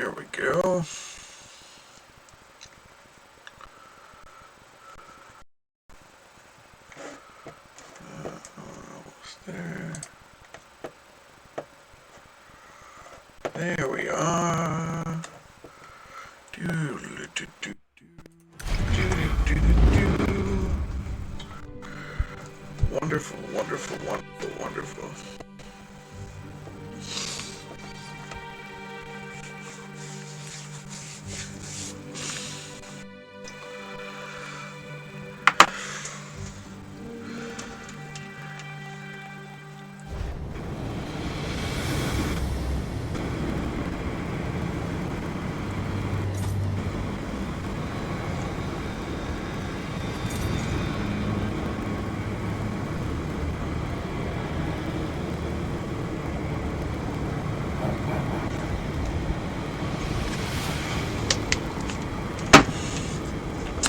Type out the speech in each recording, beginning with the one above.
There we go. Almost there. There we are. Wonderful, wonderful, wonderful, wonderful.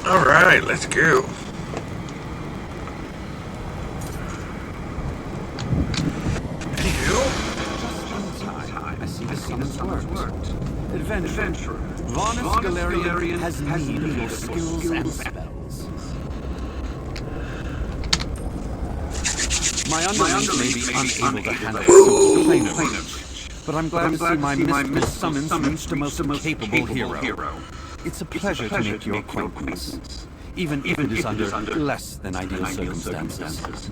Alright, let's go. I see the summons worked. Adventurer, Varnus Galerian has need of your skills and spells. My underlings may be unable to handle the planar, but I'm glad to see my mystical summons reached a most capable hero. It's a pleasure to make your acquaintance, even if it is under less than ideal circumstances.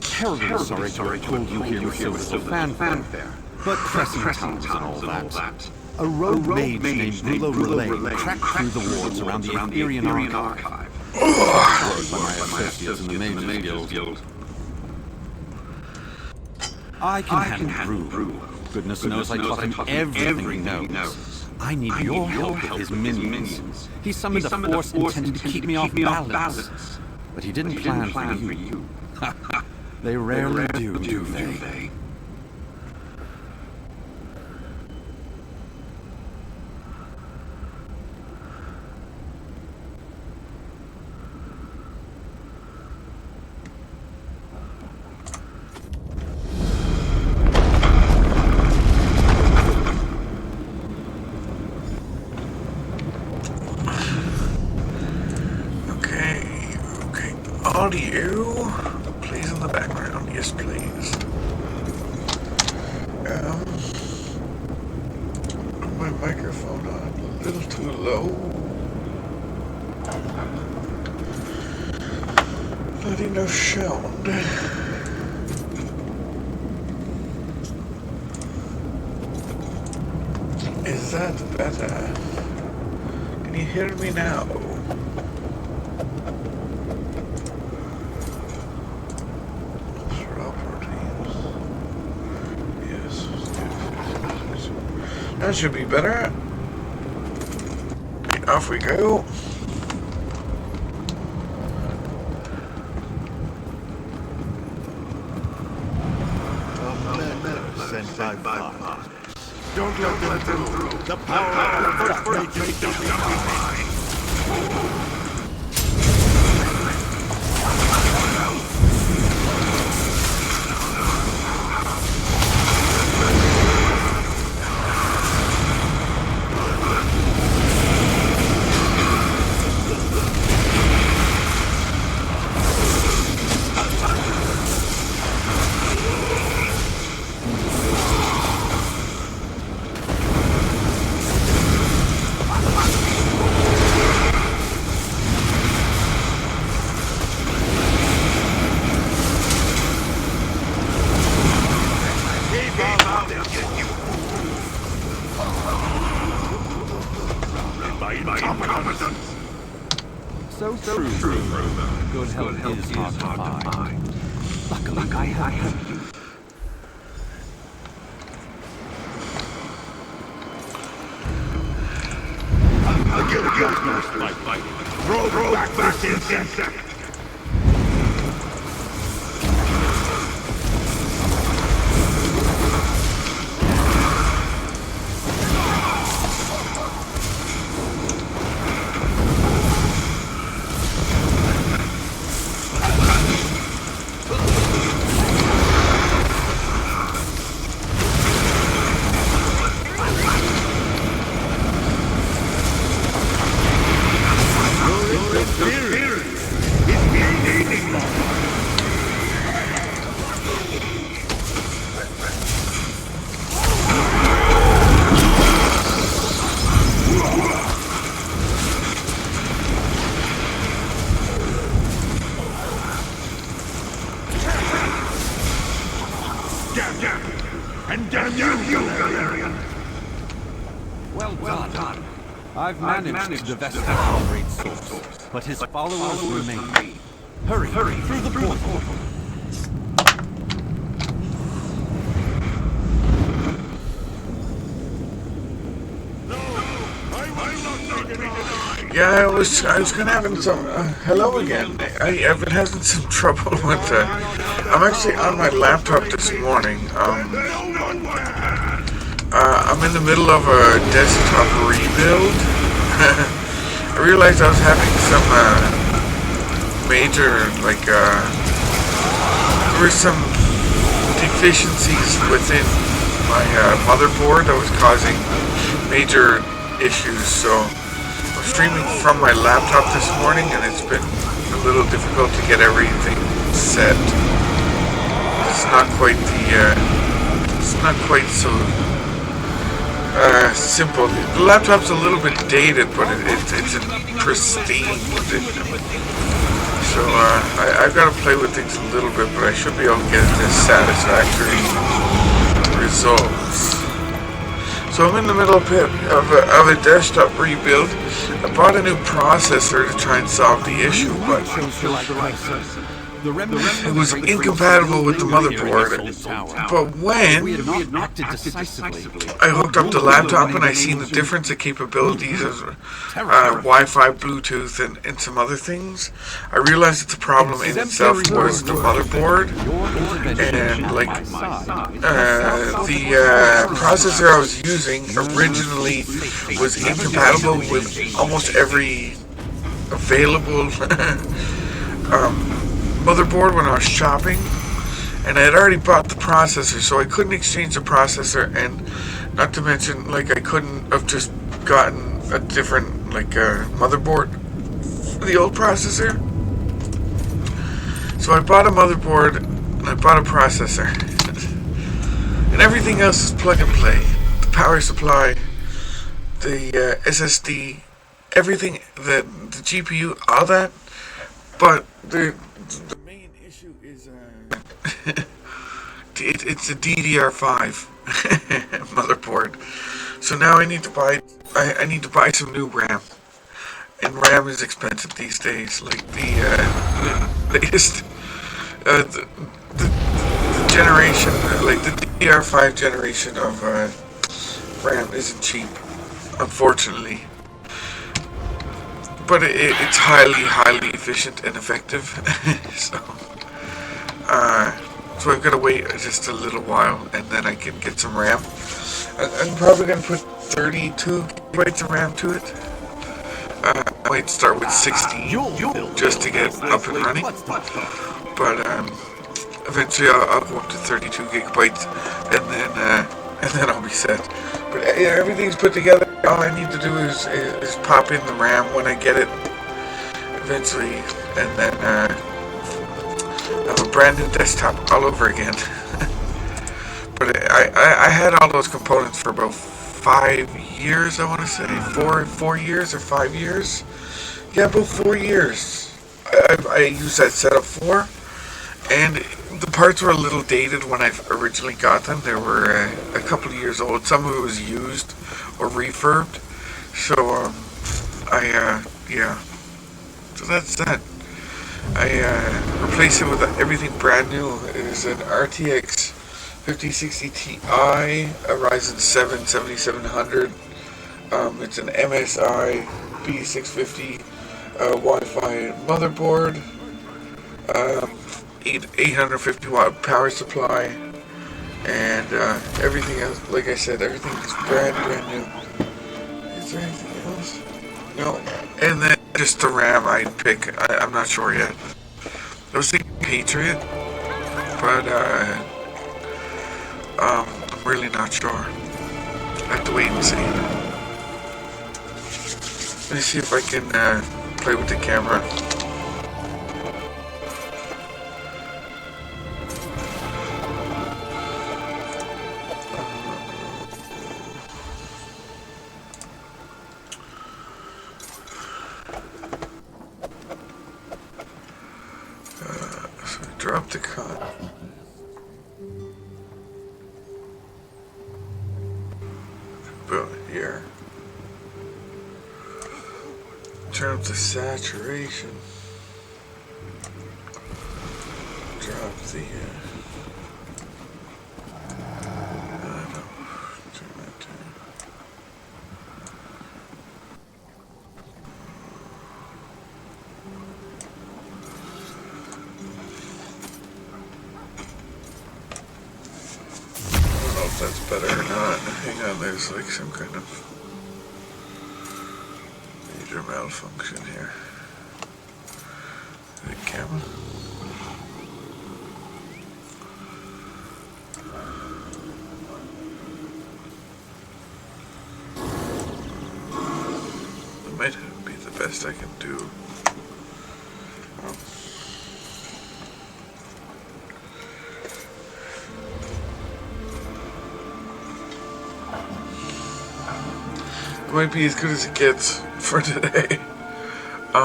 Terribly sorry to have pulled you here with so little fanfare, but pressing times and all that. A rogue mage named Brulo Relay cracked through the wards around the Aetherian Archive. By my associates in the Mages Guild. I can handle Brew. Goodness knows I taught him everything he knows. I need your help with his minions. He summoned a force intended to keep me off balance. But he didn't plan for you. They rarely do they? Audio, please, in the background. Yes, please. My microphone on a little too low. Not enough sound. Is that better? Can you hear me now? That should be better. Okay, off we go. Sent by Mars. Don't let them through. The power of the first rate is mine. So true. Good health is hard to find. Luckily, I have you. Throw back this insect. I've managed to divest him of the great source, but his followers remain. Hurry, through the portal. Yeah, I was kind of having some. Hello again. I've been having some trouble with. I'm actually on my laptop this morning. I'm in the middle of a desktop rebuild. I realized I was having some major, there were some deficiencies within my motherboard that was causing major issues. So I'm streaming from my laptop this morning, and it's been a little difficult to get everything set. It's not quite so simple. The laptop's a little bit dated, but it's in pristine condition. So I've got to play with things a little bit, but I should be able to get to satisfactory results. So I'm in the middle of a desktop rebuild. I bought a new processor to try and solve the issue, but it was incompatible with the motherboard. But when I hooked up the laptop and I seen the difference in capabilities of Wi-Fi, Bluetooth, and some other things, I realized that the problem in itself was the motherboard. And the processor I was using originally was incompatible with almost every available motherboard when I was shopping, and I had already bought the processor, so I couldn't exchange the processor, and not to mention, I couldn't have just gotten a different, motherboard for the old processor. So I bought a motherboard, and I bought a processor, and everything else is plug and play. The power supply, the SSD, everything, the GPU, all that, but the main issue is it's a DDR5 motherboard. So now I need to buy some new RAM, and RAM is expensive these days. Like the latest the generation, like the DDR5 generation of RAM isn't cheap, unfortunately. But it's highly efficient and effective. So I've got to wait just a little while, and then I can get some RAM. I'm probably going to put 32 gigabytes of RAM to it. I might start with 16 just to get up and running. But eventually I'll go up to 32 gigabytes, and then I'll be set. But everything's put together. All I need to do is pop in the RAM when I get it eventually, and then have a brand new desktop all over again. But I had all those components for about 5 years, I want to say. 4 years or 5 years? Yeah, about 4 years. I used that setup for, and the parts were a little dated when I originally got them. They were a couple of years old. Some of it was used or refurbed. So, yeah. So that's that. I replaced it with everything brand new. It is an RTX 5060 Ti, a Ryzen 7 7700. It's an MSI B650 Wi-Fi motherboard. 850 watt power supply, and everything else. Like I said, everything is brand new. Is there anything else? No. And then just the RAM I'd pick. I'm not sure yet. I was thinking Patriot, but I'm really not sure. I have to wait and see. Let me see if I can play with the camera. Drop the cut. Boom, here. turn up the saturation. Drop the, no, turn that down. I don't know if that's better or not. Hang on, there's like some kind of major malfunction here. The camera. That might be the best I can do. It might be as good as it gets for today. Go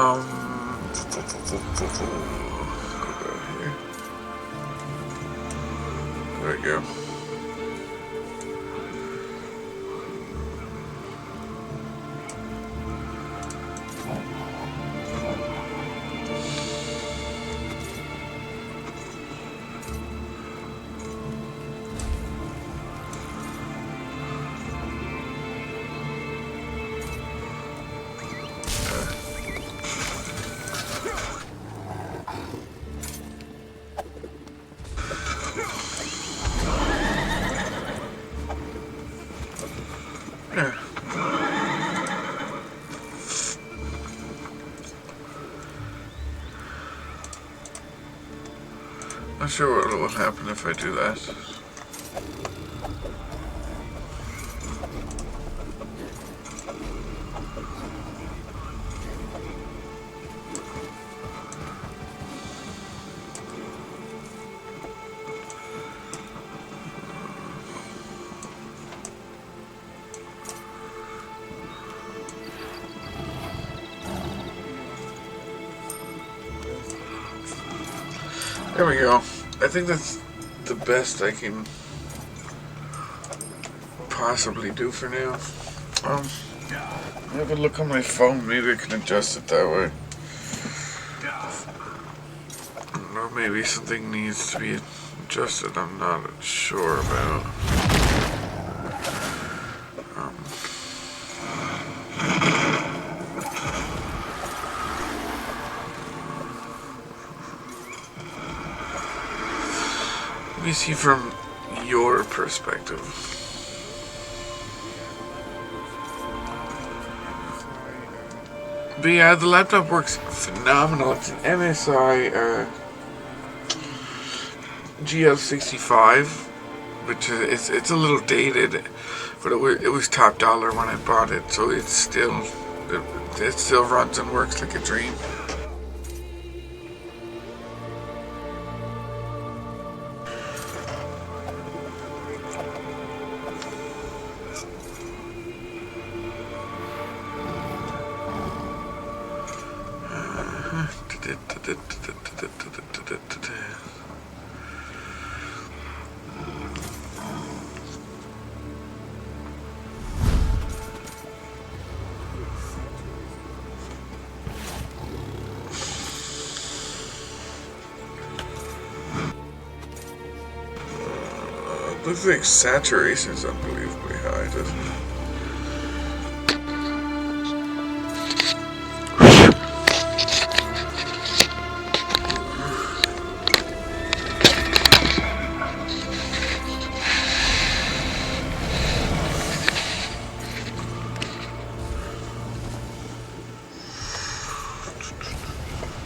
down here. There we go. There. Not sure what will happen if I do that. There we go. I think that's the best I can possibly do for now. I have a look on my phone. Maybe I can adjust it that way. Or maybe something needs to be adjusted. I'm not sure about. Let me see from your perspective. But yeah, the laptop works phenomenal. It's an MSI GL65, which is it's a little dated, but it was top dollar when I bought it, so it still runs and works like a dream. Looks like saturation's unbelievably high, doesn't it?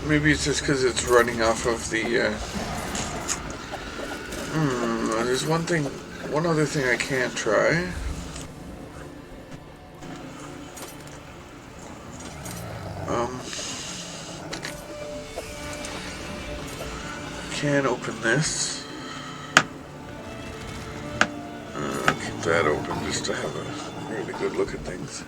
Maybe it's just because it's running off of the, there's one other thing I can try. Can open this. Keep that open just to have a really good look at things.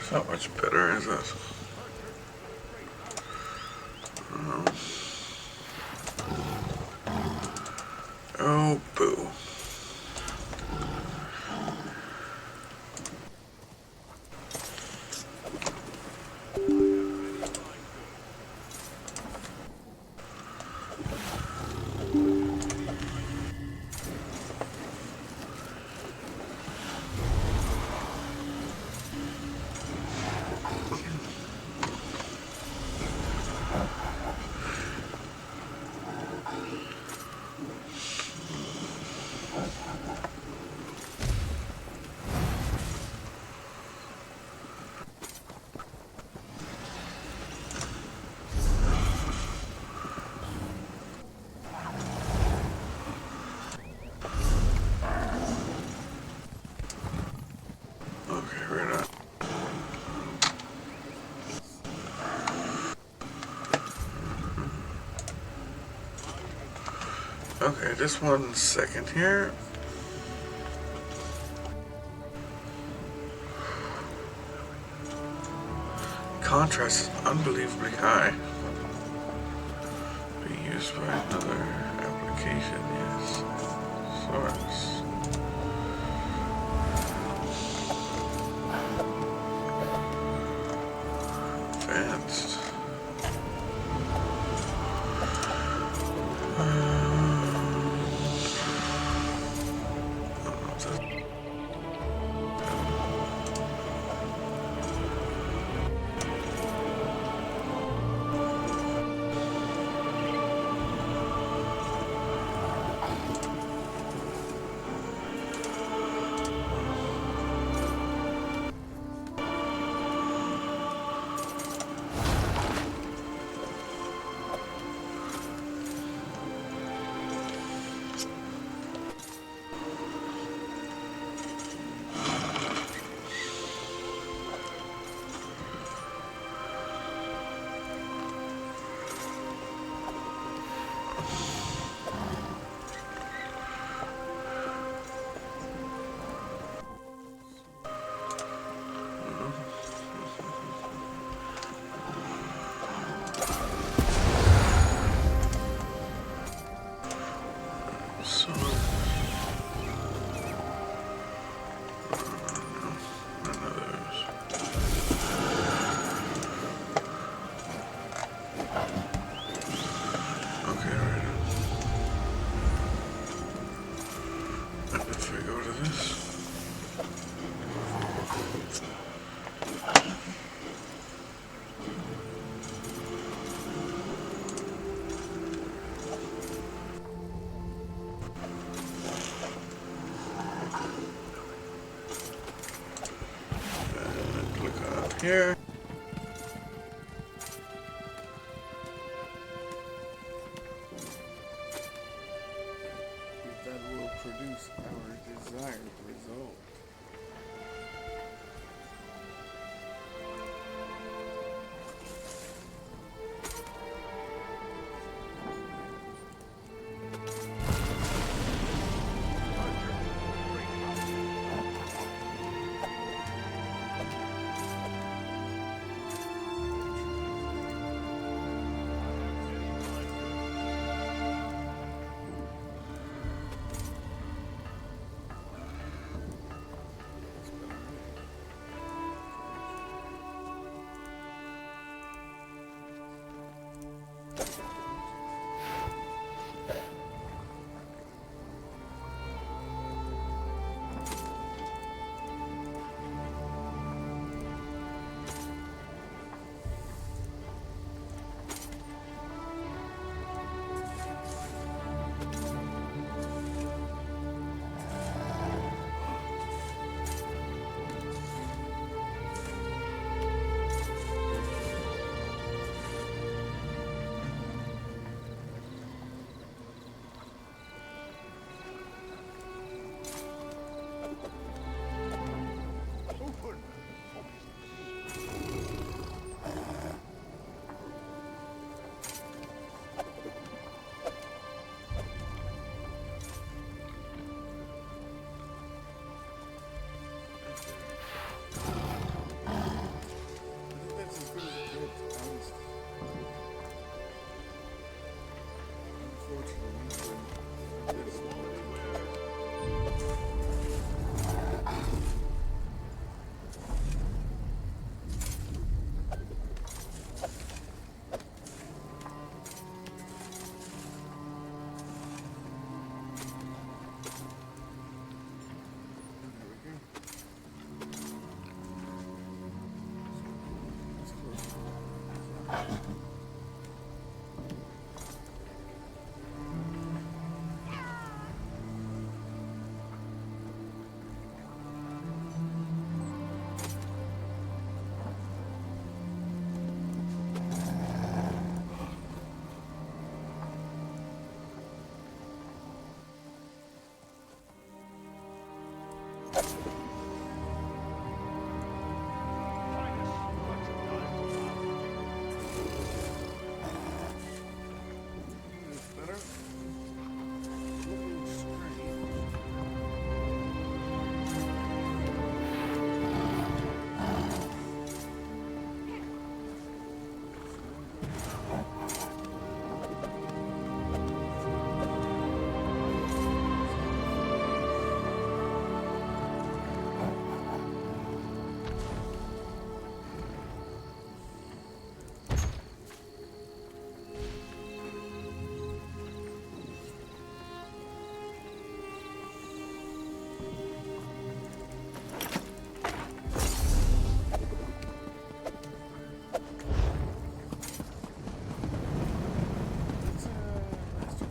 It's not much better, is it? Oh, boo. Okay, right on. Okay, just 1 second here. Contrast is unbelievably high. Be used by another application, yes. Source. Advanced. So, none of those. Okay, right. And if we go to this. And click on here. That will produce our desired result. Better?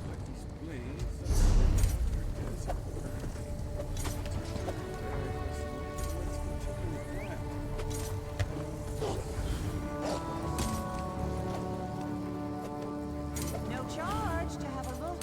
Looking straight. No charge to have a look.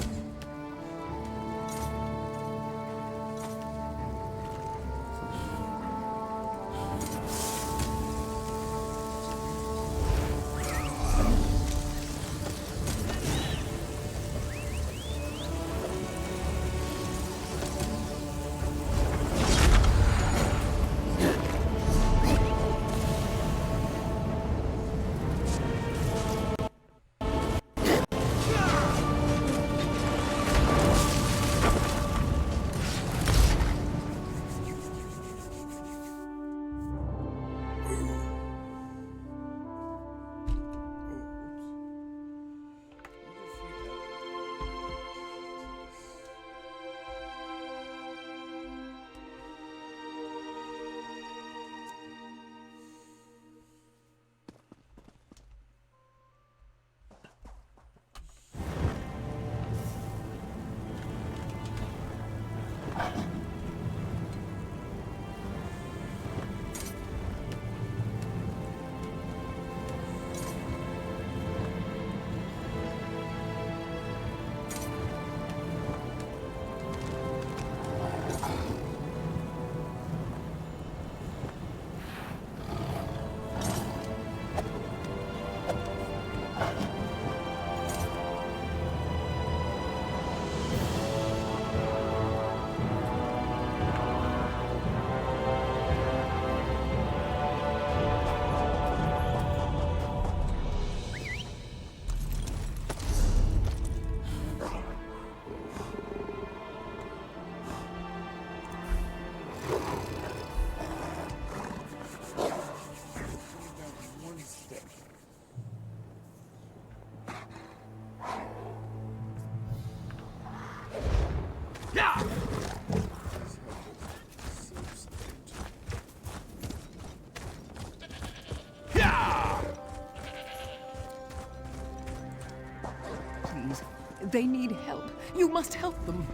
Please, they need help. You must help them.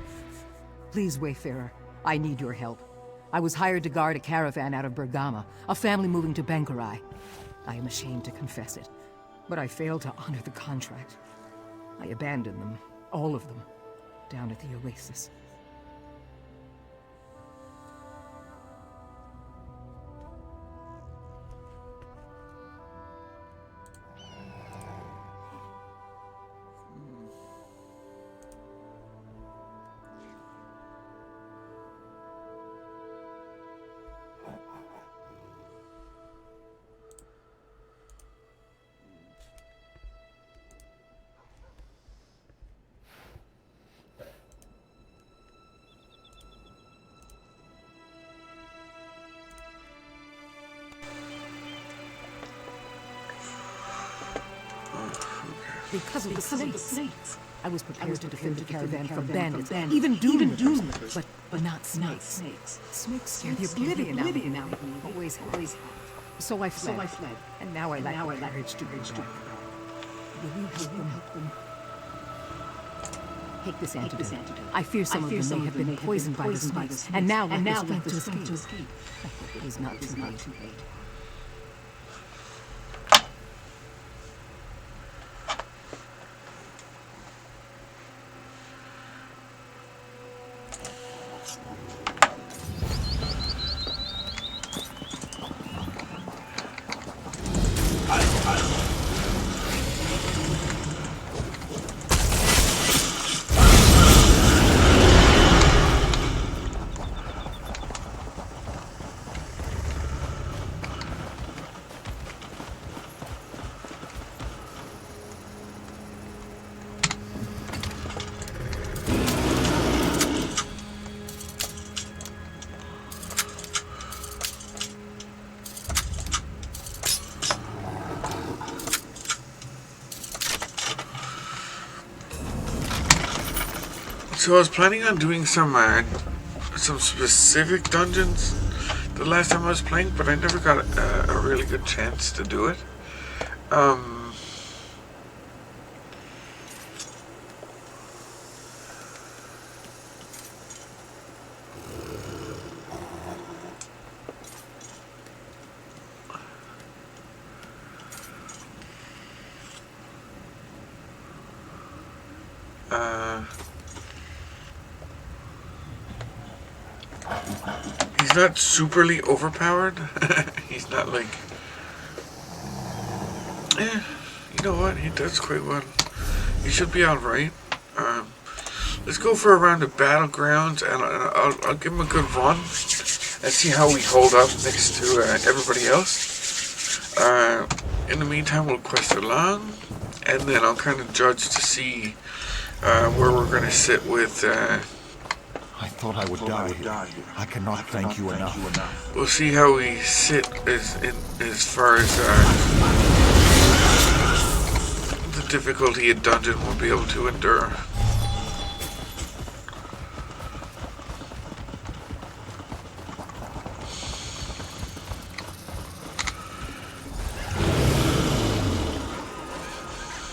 Please, Wayfarer, I need your help. I was hired to guard a caravan out of Bergama, a family moving to Benkarai. I am ashamed to confess it, but I failed to honor the contract. I abandoned them, all of them, down at the oasis. Because of the snakes. I was prepared to defend the caravan from bandits, even doom, but not snakes. Snakes scare the oblivion out of me. Always have. So I fled. And now I lack the courage to go back. Will you help them? Take this antidote. I fear some of them may have been poisoned by the snakes, and now lack the strength to escape. I hope it is not too late. So I was planning on doing some specific dungeons the last time I was playing, but I never got a really good chance to do it. He's not superly overpowered. He's not like... you know what? He does quite well. He should be alright. Let's go for a round of Battlegrounds, and I'll give him a good run and see how we hold up next to everybody else. In the meantime, we'll quest along, and then I'll kind of judge to see where we're going to sit with... I thought I would die here. I cannot thank you enough. We'll see how we sit as far as the difficulty a dungeon will be able to endure.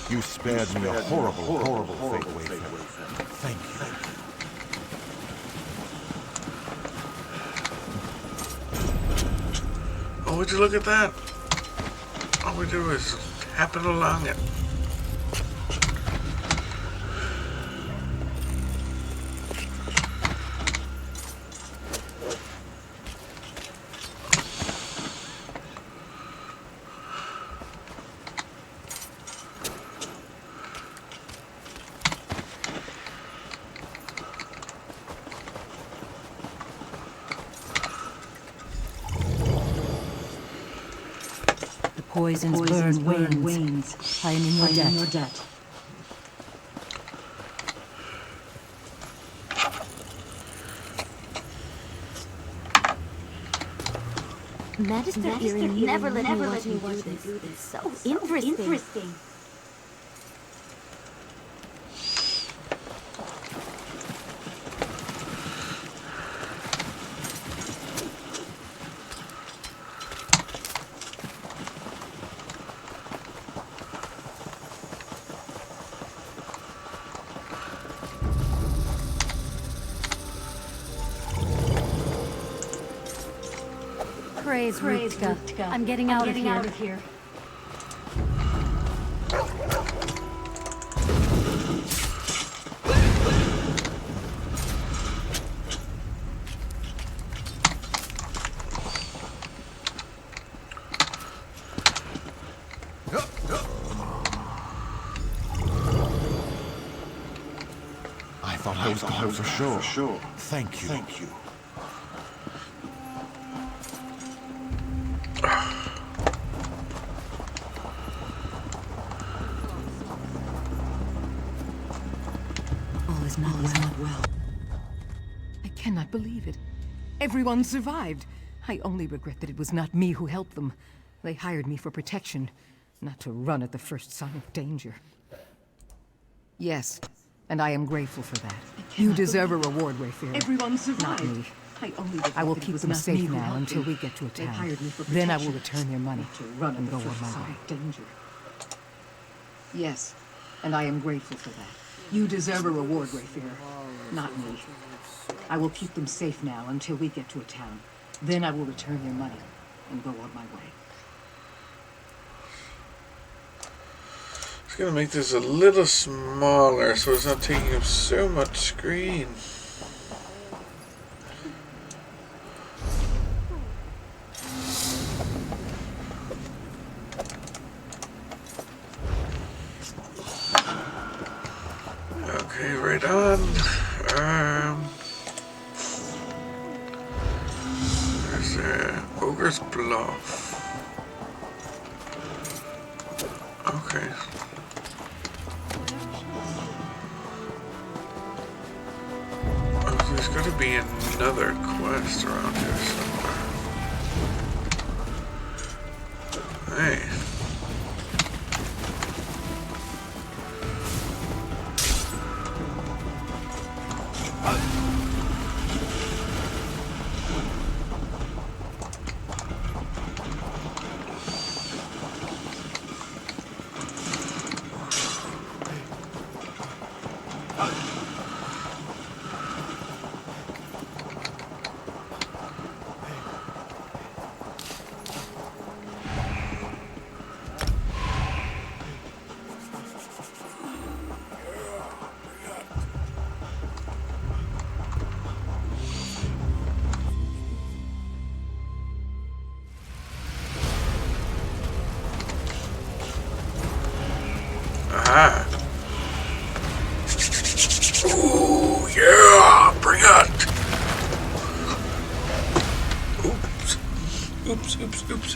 You spared me a horrible fate, Wayfarer. Thank you. Oh, would you look at that? All we do is happen along it. Poisons burn wanes. I am in your debt. Magister Erin never let me do this. So interesting. Praise Rutka. I'm getting out of here. I thought I was gone for sure. Thank you. Not well. I cannot believe it. Everyone survived. I only regret that it was not me who helped them. They hired me for protection, not to run at the first sign of danger. Yes, and I am grateful for that. You deserve a reward, Wayfarer. Everyone survived. Not me. I will keep them safe now until we get to a town. Then I will return their money and go on my way. Yes, and I am grateful for that. You deserve a reward, Wayfarer, not me. I will keep them safe now until we get to a town. Then I will return their money and go on my way. Just gonna make this a little smaller so it's not taking up so much screen. Okay, right on. There's Ogre's Bluff. Okay. Oh, there's gotta be another quest around here somewhere. Hey. Aha! Ooh, yeah! Bring it! Oops. Oops, oops, oops.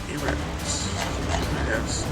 Events. Yes.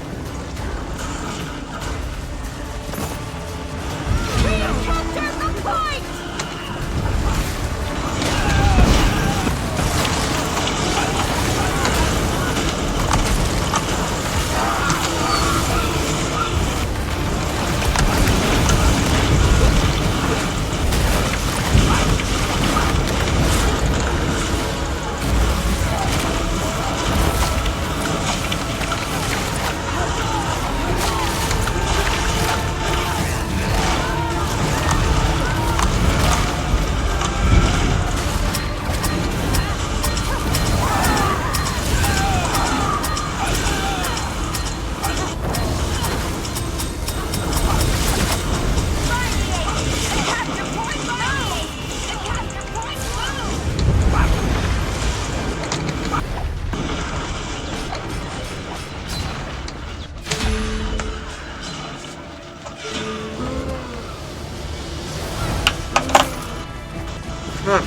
Not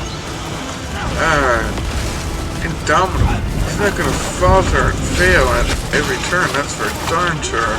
indomitable. He's not gonna falter and fail at every turn, that's for darn sure.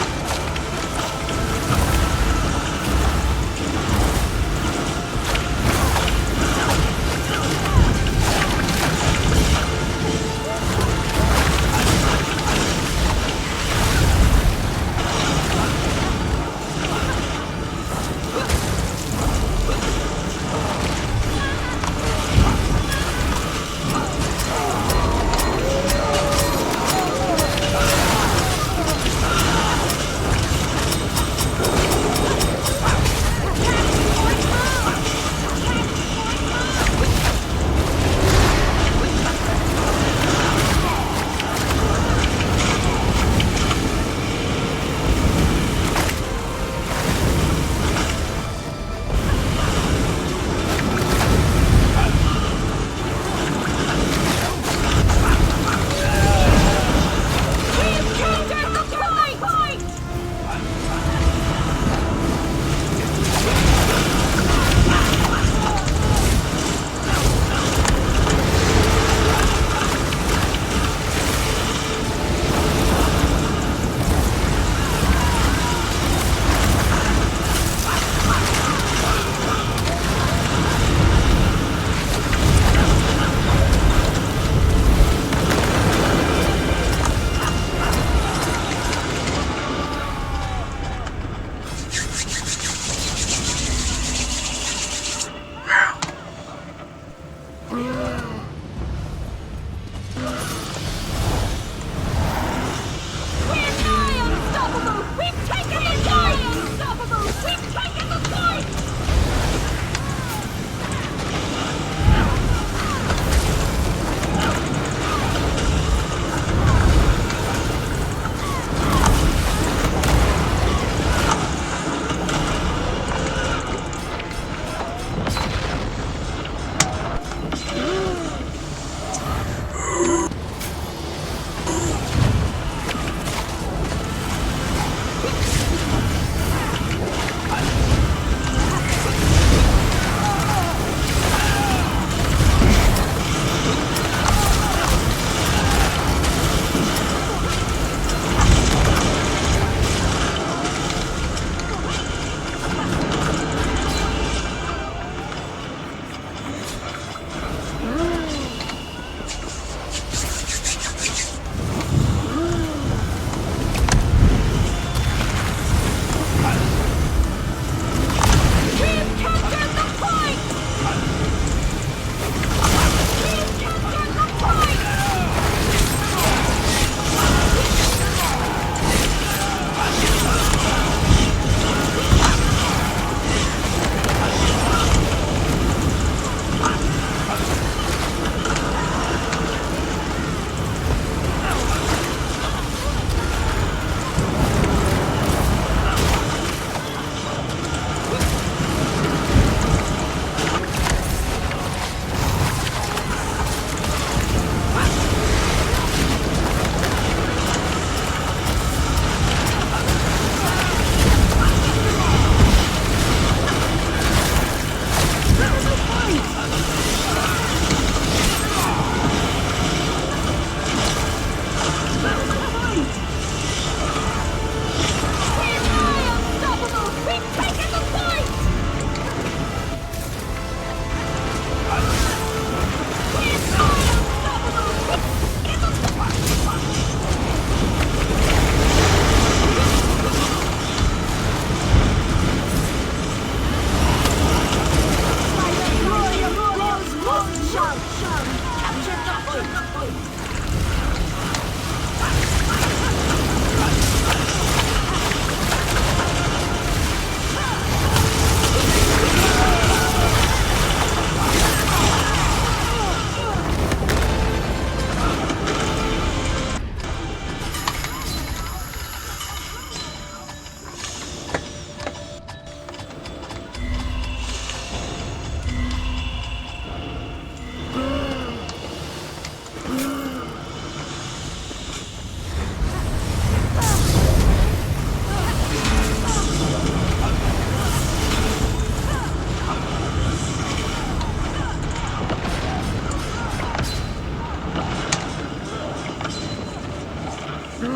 Yeah!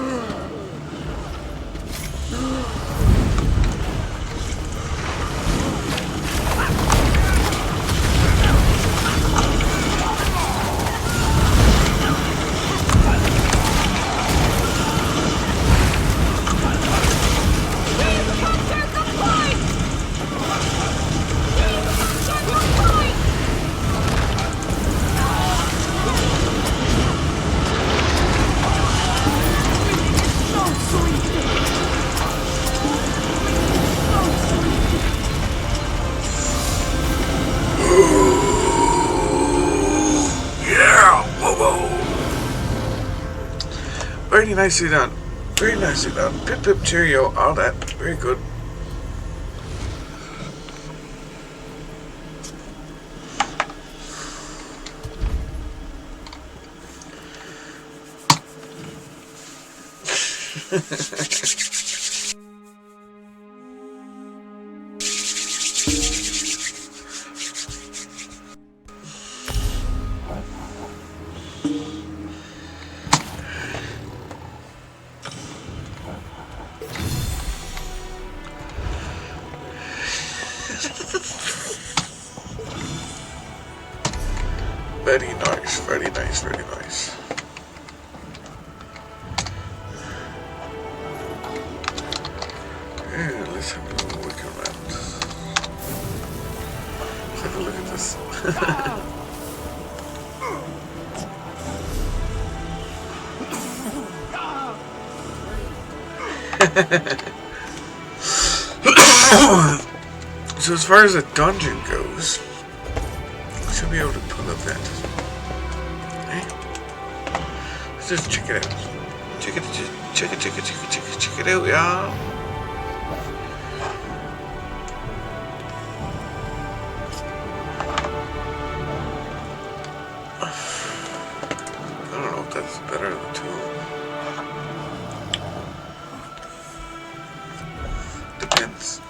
Whoa, whoa! Very nicely done. Very nicely done. Pip pip cheerio, all that. Very good. Very nice, very nice, very nice. Yeah, let's have a little look around. Let's have a look at this. So as far as the dungeon goes, we should be able to pull up that. Hey, let's just check it out. Check it out, y'all. I don't know if that's better than the two. Depends.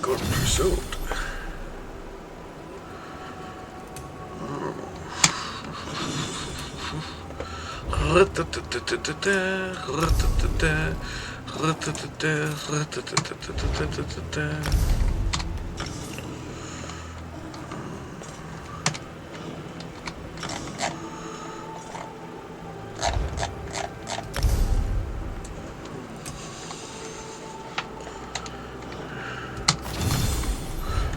Golden Pursuit.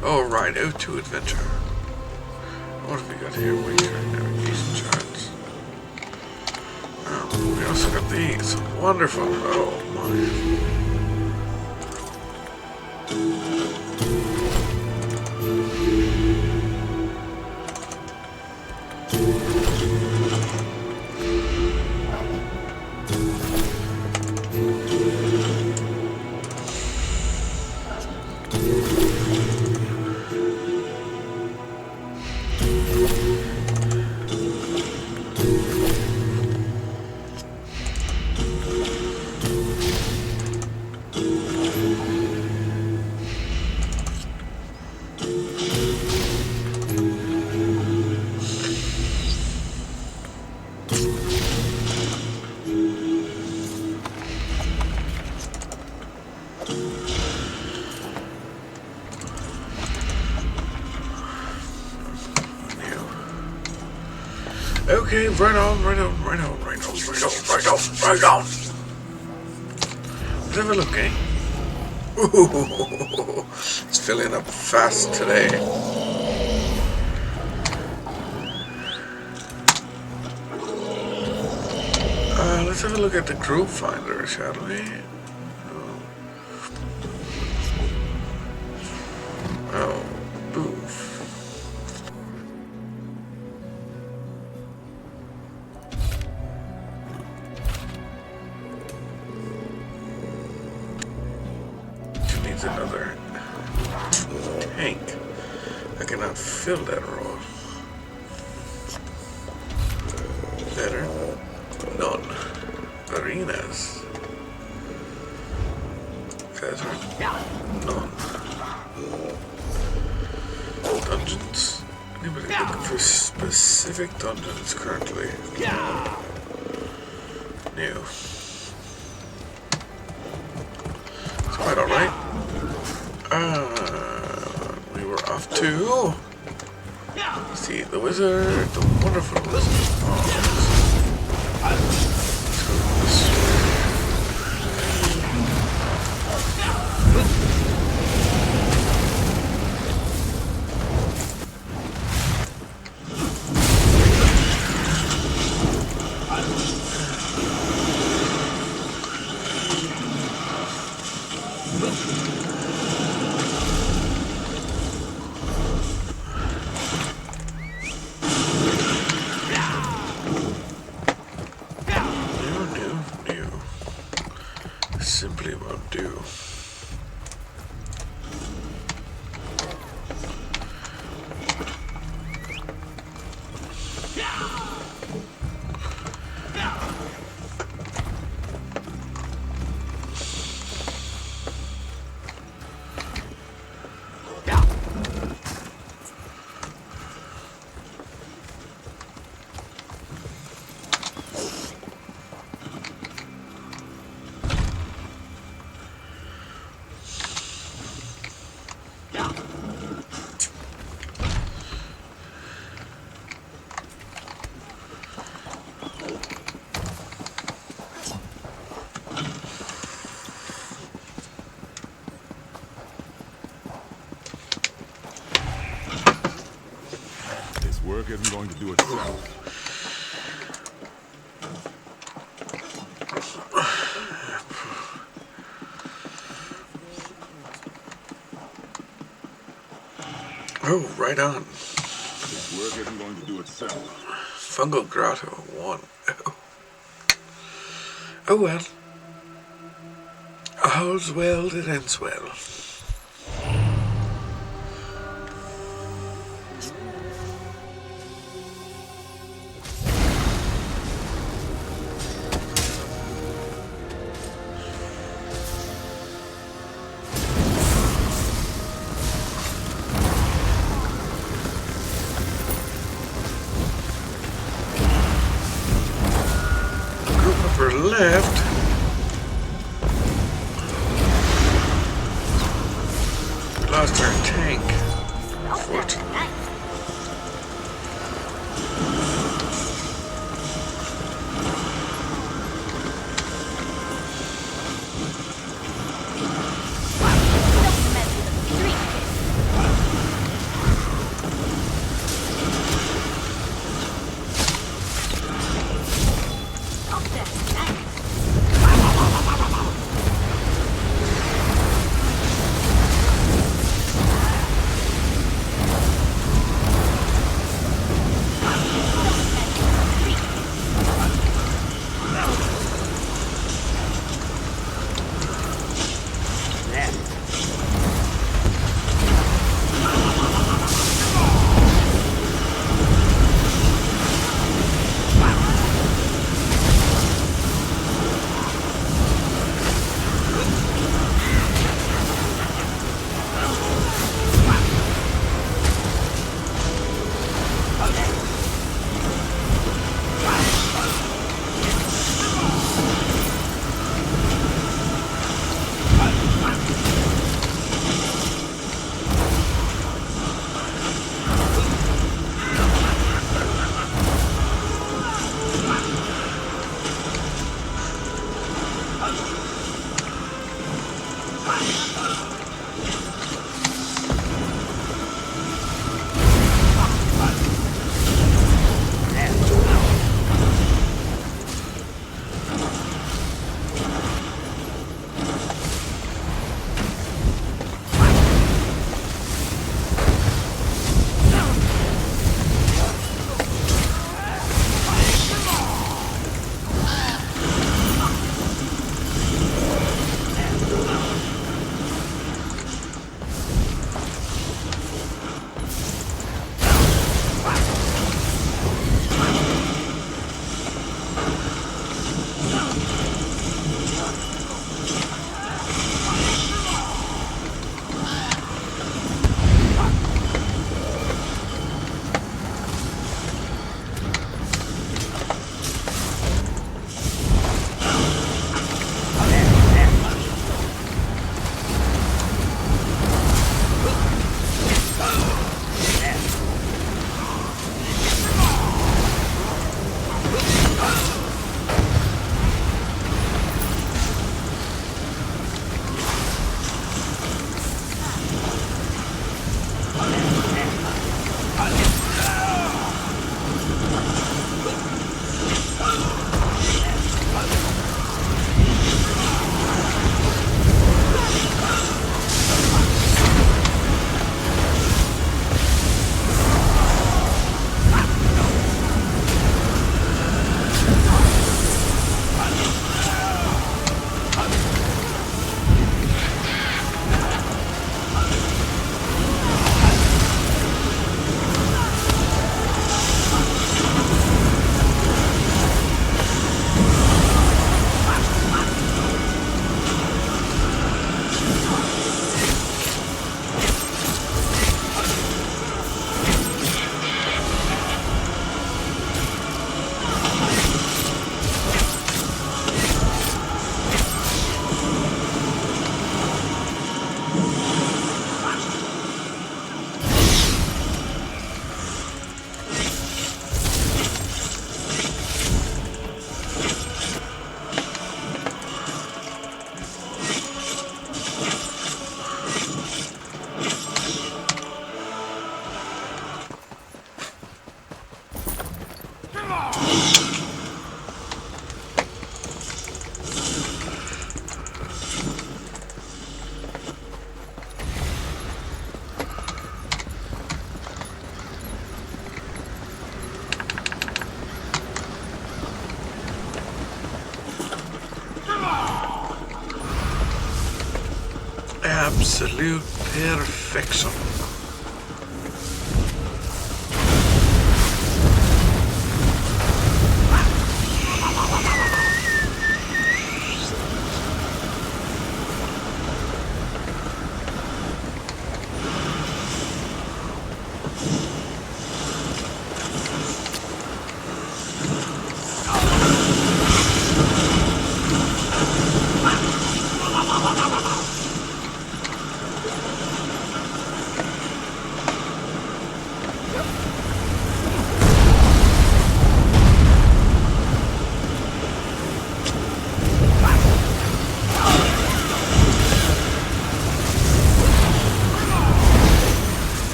Alright, out to adventure. What have we got here? Wager, navigation charts. Oh, we also got these. Wonderful. Oh my. Okay, right on. Let's have a look, eh? Ooh, it's filling up fast today. Let's have a look at the group finder, shall we? Oh, boof. Another tank. I cannot fill that role. Better. None. Arenas. Better. None. Anybody looking for specific dungeons currently? No. It's quite alright. We were off to see the wizard, the wonderful wizard. Let's go this way. Simply won't do. This work isn't going to do itself. Oh, right on. This work isn't going to do itself. Fungal Grotto 1. Oh well. All's well that ends well. Upper left. We lost our tank, unfortunately. Absolute perfection.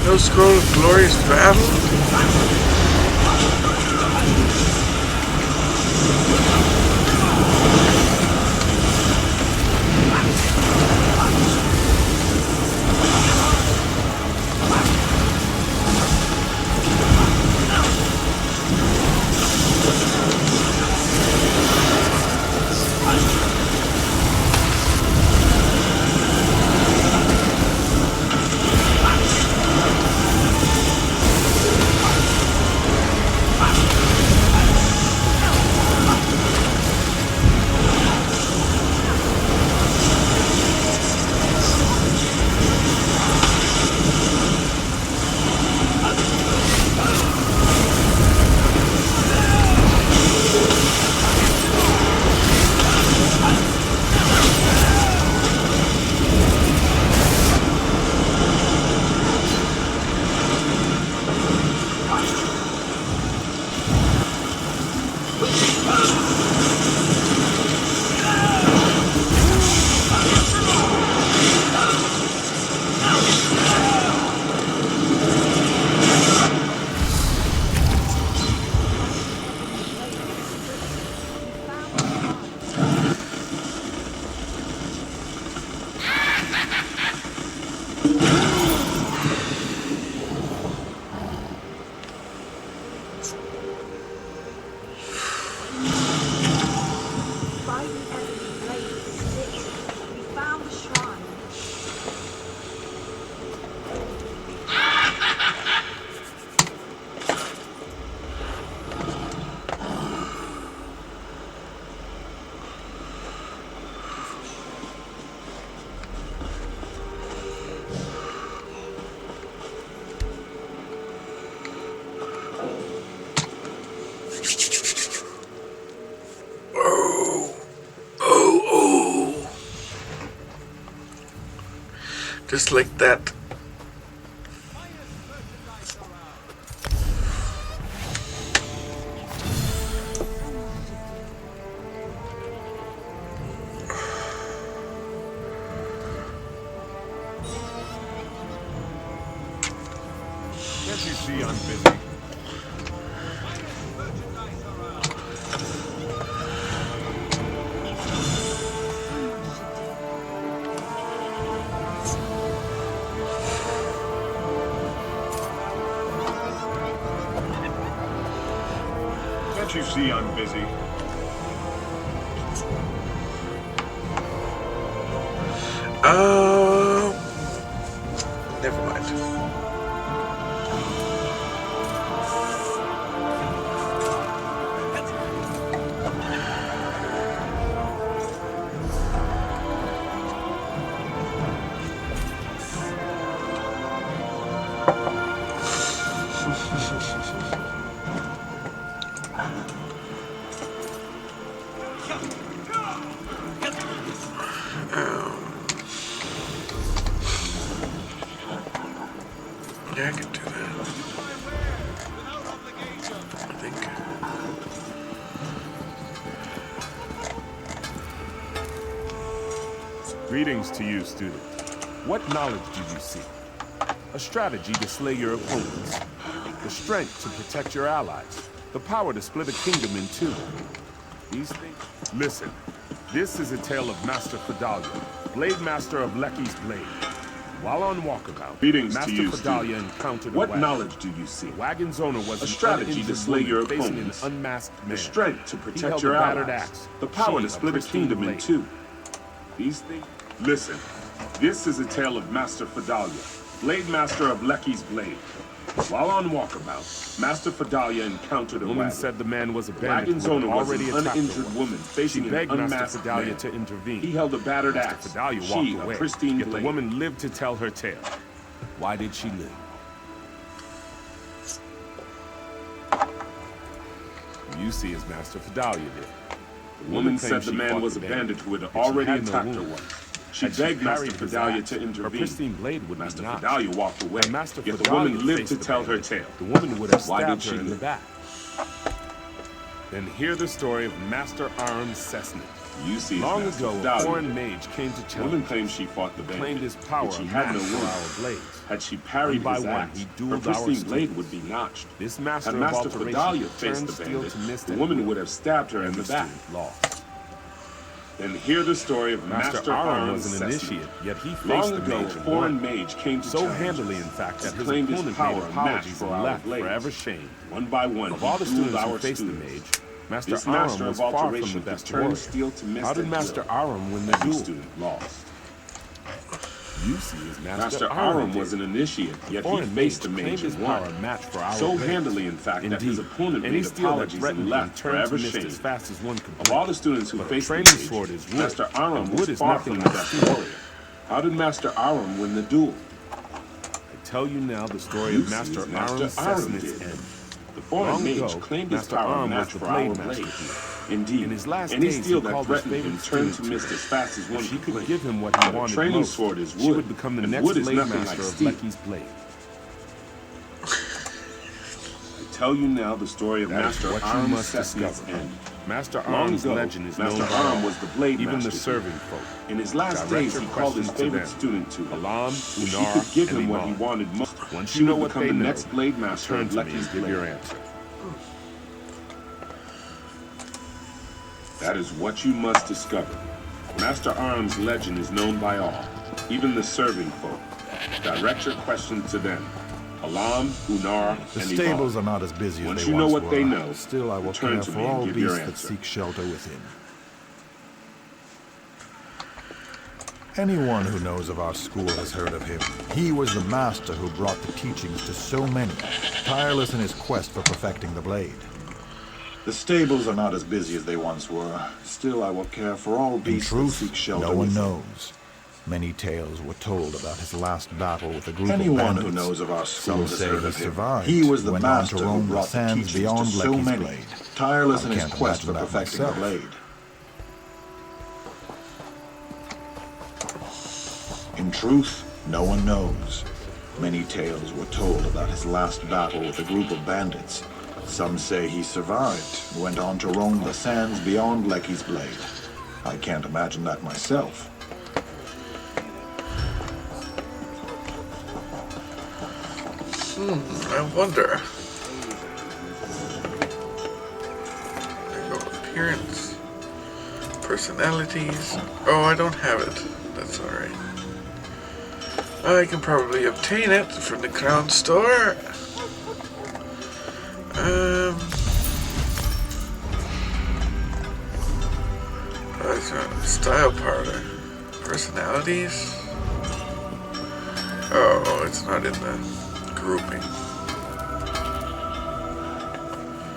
No scroll of glorious battle? Just like that. Can't you see I'm busy? Can't you see I'm busy? Never mind. Greetings to you, student. What knowledge do you seek? A strategy to slay your opponents. The strength to protect your allies. The power to split a kingdom in two. These things? Listen. This is a tale of Master Fedalia, Blade Master of Lecky's Blade. While on walkabout, Master Fedalia encountered a wagon. What knowledge do you seek? The wagon's owner was a strategy to slay your opponents. An unmasked man. The strength to protect your allies. Axe. The power to split a kingdom in two. These things? Listen. This is a tale of Master Fedalia, Blade Master of Lecky's Blade. While on walkabout, Master Fedalia encountered a wagon. Said the man was a bandit. Wagon's owner was an uninjured woman facing an unmasked man. To intervene. He held a battered axe. Fedalia walked away. A pristine blade. Yet the woman lived to tell her tale. Why did she live? You see as Master Fedalia did. The woman said the man was a bandit who had already attacked her once. She begged Master Fedalia to intervene. Her pristine blade would Master Fedalia walked away, yet the woman lived to tell her tale. The woman would have stabbed her in the back. Then hear the story of Master Aram Sesnit. You see, long ago, a foreign mage came to challenge. The woman claimed she fought the bandit, claimed his power, she had no wound. Our blades. Had she parried his axe, her pristine blade would be notched. This master had Master Fedalia faced the bandit, the woman would have stabbed her in the back. Lost. Then hear the story of Master Aram was an initiate, yet he faced the mage. A foreign mage came to so handily, in fact, that his opponent made apologies and left forever shamed. One by one, of all the students who faced the mage, Master Aram was far from the best warrior. How did Master Aram win the duel? Student lost. You see, as Master Aram was an initiate, yet he faced the mage and won. So handily, in fact, that his opponent made apologies and left forever shamed. Of all the students who faced the mage, Master Aram was far from the best warrior. How did Master Aram win the duel? I tell you now the story of Master Aram Sesnit's end. The foreign mage claimed his power match for our blade. Indeed, in his last any steel that threatened him turned to mist as fast as one could could give him what he wanted training most. Sword is wood. She would become the next blade master of Lecky's Blade. I tell you now the story of Master Aram Sesnit's end. Master Aram's legend is known by all, was the blade even the serving folk. In his last days, he called his favorite student to Alam, Unar, he could give him what he wanted most. Once you know what they know, the next blade master of Lecky's Blade. Give your answer. That is what you must discover. Master Aram's legend is known by all, even the serving folk. Direct your questions to them. Alam, Unar, the stables are not as busy as they once were. Once you know what they know, still I will care for all beasts that seek shelter within. Anyone who knows of our school has heard of him. He was the master who brought the teachings to so many, tireless in his quest for perfecting the blade. The stables are not as busy as they once were. Still, I will care for all beasts that seek shelter. No one knows. Many tales were told about his last battle with a group of bandits. Anyone who knows of our school has heard of him. Survived. He was the master who brought the teachings to so many, tireless in his quest for perfecting the blade. In truth, no one knows. Many tales were told about his last battle with a group of bandits. Some say he survived and went on to roam the sands beyond Lecky's Blade. I can't imagine that myself. I wonder. There you go, appearance, personalities. Oh, I don't have it. That's alright. I can probably obtain it from the Crown Store. Style parlor. Personalities? Oh, it's not in the grouping.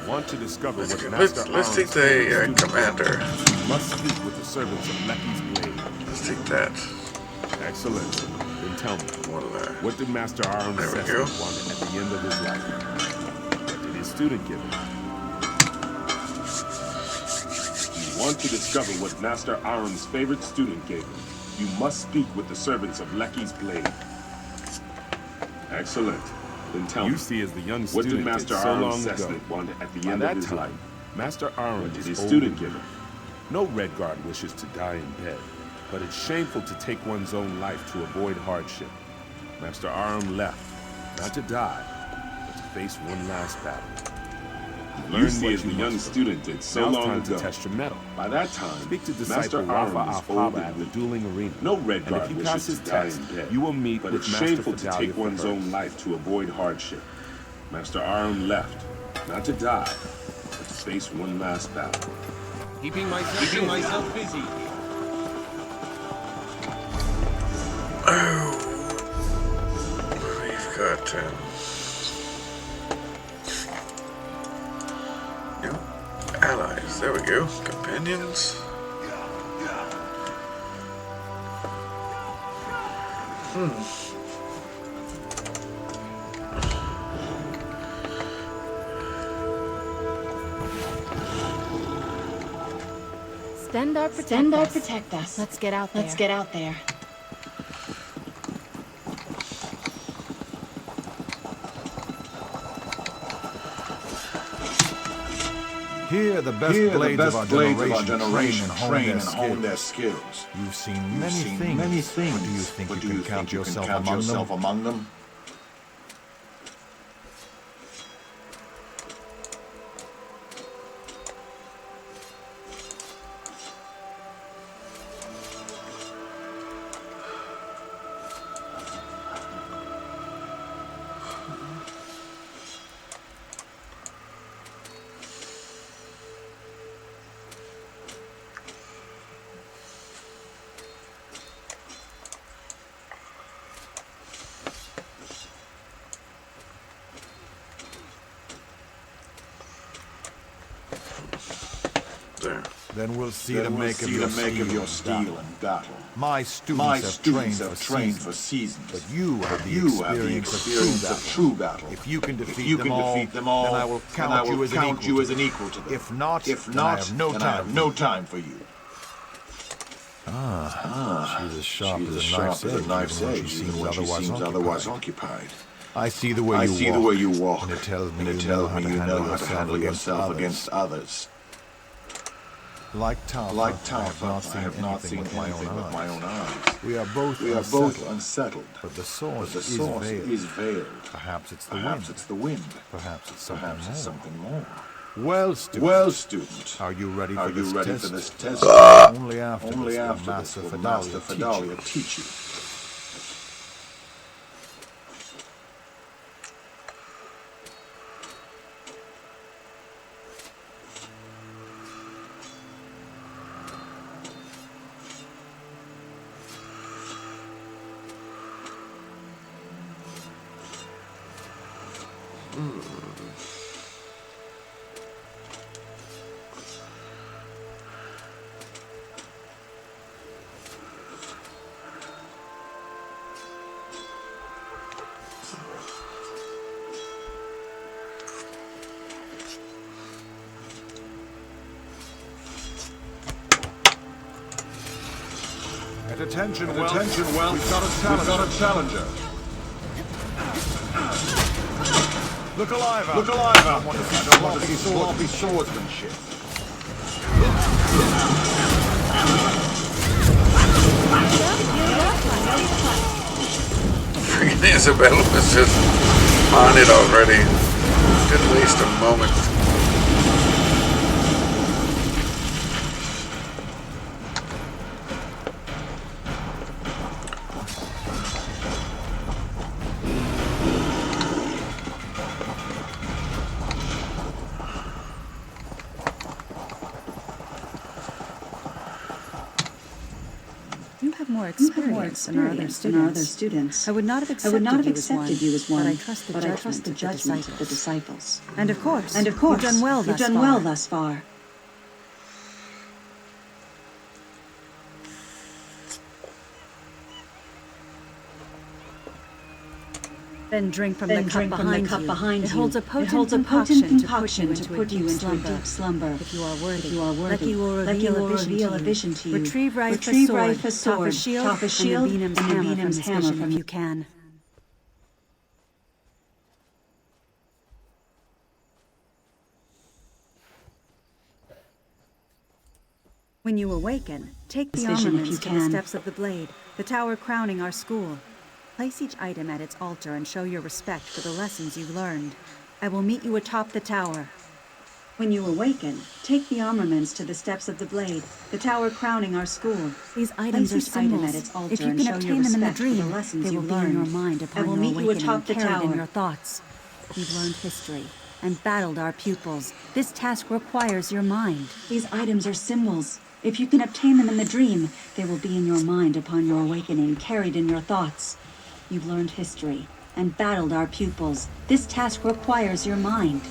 Want to discover let's take the commander. Must speak with the servants of Lecky's Blade. Let's take that. Excellent. Then tell me, what did Master Aram Sesnit want at the end of his life? What did his student give him? You want to discover what Master Aram's favorite student gave him. You must speak with the servants of Lecky's Blade. Excellent. Then tell me, you see, as the young student, what did Master Aram Sesnit want at the end of his life? Master Aram did his student give him? No Redguard wishes to die in bed. but it's shameful to take one's own life to avoid hardship. Master Aram left, not to die, but to face one last battle. You see, as the young student did so long ago. To test your mettle. By that time, speak to disciple Master Rafa Aram is old al-Haba at the and dueling arena. no Red Guard and if he wishes passes to die test, in bed. you will meet But with it's Master shameful to Fidalia take one's first. own life to avoid hardship. Master Aram left, not to die, but to face one last battle. Keeping myself busy. We've got new allies. There we go. Companions. Stendarr protect us. Let's get out there. Let's get out there. Here, the best blades of our generation train and hone their skills. You've seen many things. But do you think you can count yourself among them? There. Then we'll see the make of your steel in battle. My students have trained for seasons, but you have the experience of true battle. If you can defeat them all, then I will count you as an equal to them. If not, then I have no time for you. She's as sharp as a knife's edge, even when she seems otherwise occupied. I see the way you walk, and it tells me you know how to handle yourself against others. Like Tarfa, I have not seen anything with my own eyes. We are both unsettled, but the source is veiled. Perhaps it's the wind. Perhaps it's something more. Well, student, are you ready for this test? Only after this will Master Fidalia teach you. Attention, well, we've got a challenger. Look alive out. I don't want to see sloppy swordsmanship. Freaking Isabella was just on it already. Didn't waste a moment. More experience than our other students. I would not have accepted you as one, but I trust the judgment of the disciples. And of course, you've done well thus far. Then drink from the cup behind you. It holds a potent concoction to put you into a deep slumber. If you are worthy, Lecky will reveal a vision to you. Retrieve Raifa's sword, Topha's shield, and Beanham's hammer from you can. When you awaken, take the armaments to the steps of the blade, the tower crowning our school. Place each item at its altar and show your respect for the lessons you've learned. I will meet you atop the tower. When you awaken, take the armaments to the steps of the blade, the tower crowning our school. These items are symbols. At its altar if you can obtain them in the dream, they will be in your mind upon your awakening and carried in your thoughts. You've learned history and battled our pupils. This task requires your mind. These items are symbols. If you can obtain them in the dream, they will be in your mind upon your awakening, carried in your thoughts. You've learned history and battled our pupils. This task requires your mind.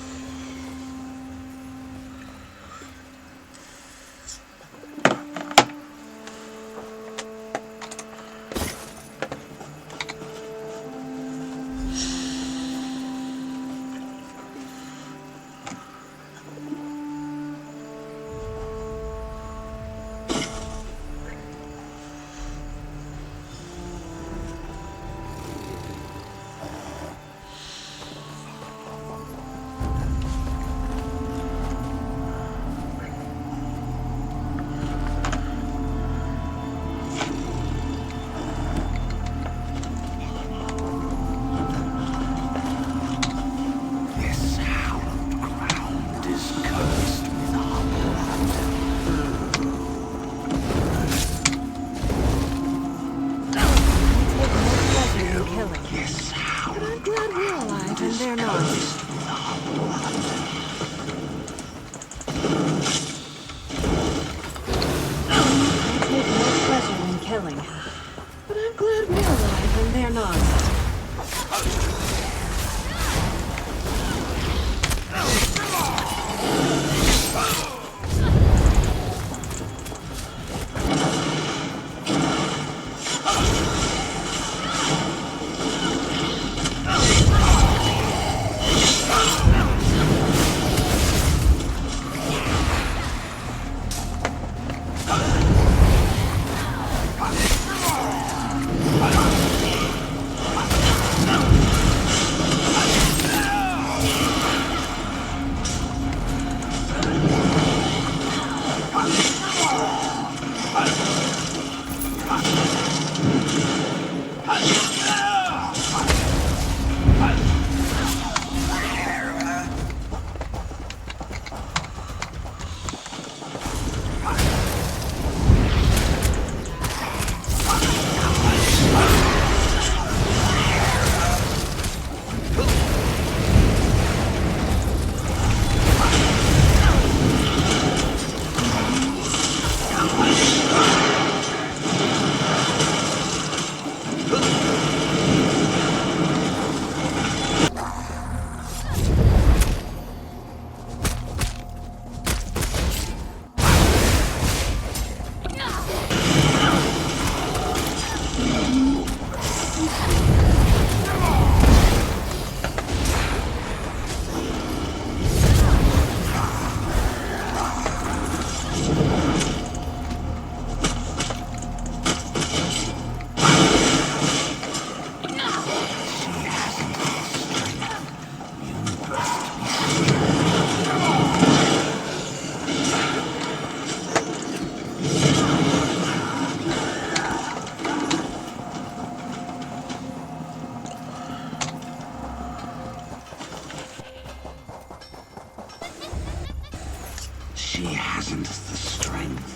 She hasn't the strength.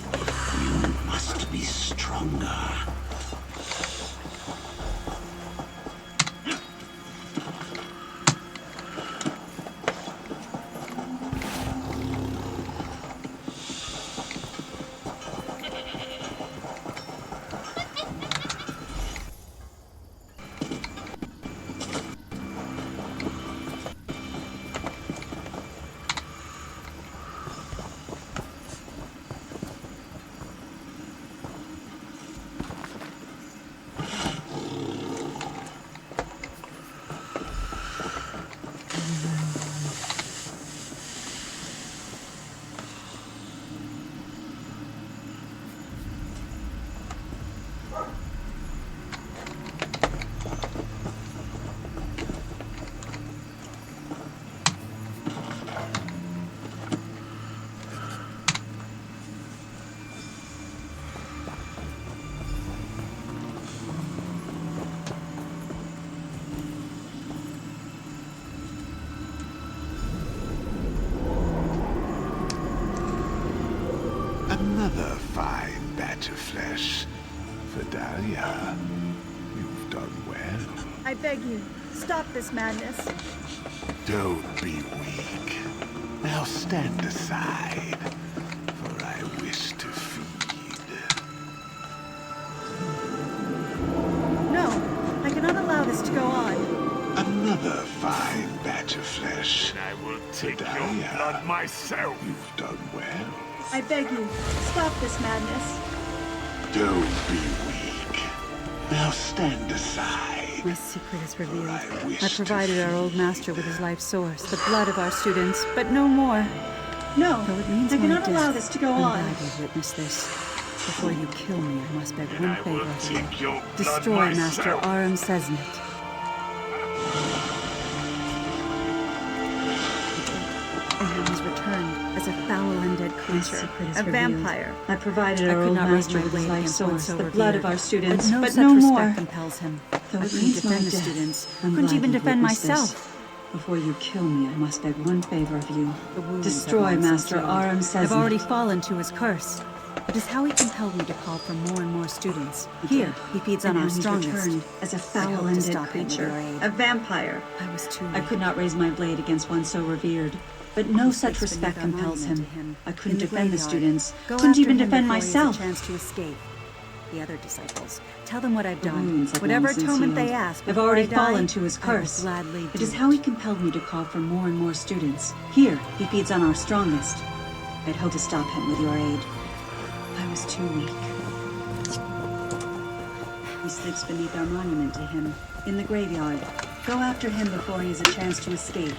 You must be stronger. Another fine batch of flesh. Vidalia, you've done well. I beg you, stop this madness. Don't be weak. Now stand aside, for I wish to feed. No, I cannot allow this to go on. Another fine batch of flesh. I will take your blood myself. You've done well. I beg you, stop this madness. Don't be weak. Now stand aside. My secret is revealed. I provided our old master with his life source, the blood of our students, but no more. No, though it means I cannot allow this to go on. I'm glad you've witnessed this. Before you kill me, I must beg one favor of you. Destroy Master Aram Sesnet. And has returned as a foul undead creature, a vampire. I provided our old master with his life source, the blood of our students, but no more. Compels him. Though I couldn't defend the students, couldn't even defend myself. Before you kill me, I must beg one favor of you. Destroy Master Aram Sesnet. I've already fallen to his curse. It is how he compelled me to call for more and more students. Here, he feeds on our strongest. As a foul undead creature, a vampire. I was too late. I could not raise my blade against one so revered. But no such respect compels him. I couldn't defend the students. Couldn't even defend myself. Chance to escape. The other disciples. Tell them what I've done. Whatever atonement they ask. I've already fallen to his curse. It is how he compelled me to call for more and more students. Here, he feeds on our strongest. I'd hope to stop him with your aid. I was too weak. He sleeps beneath our monument to him, in the graveyard. Go after him before he has a chance to escape.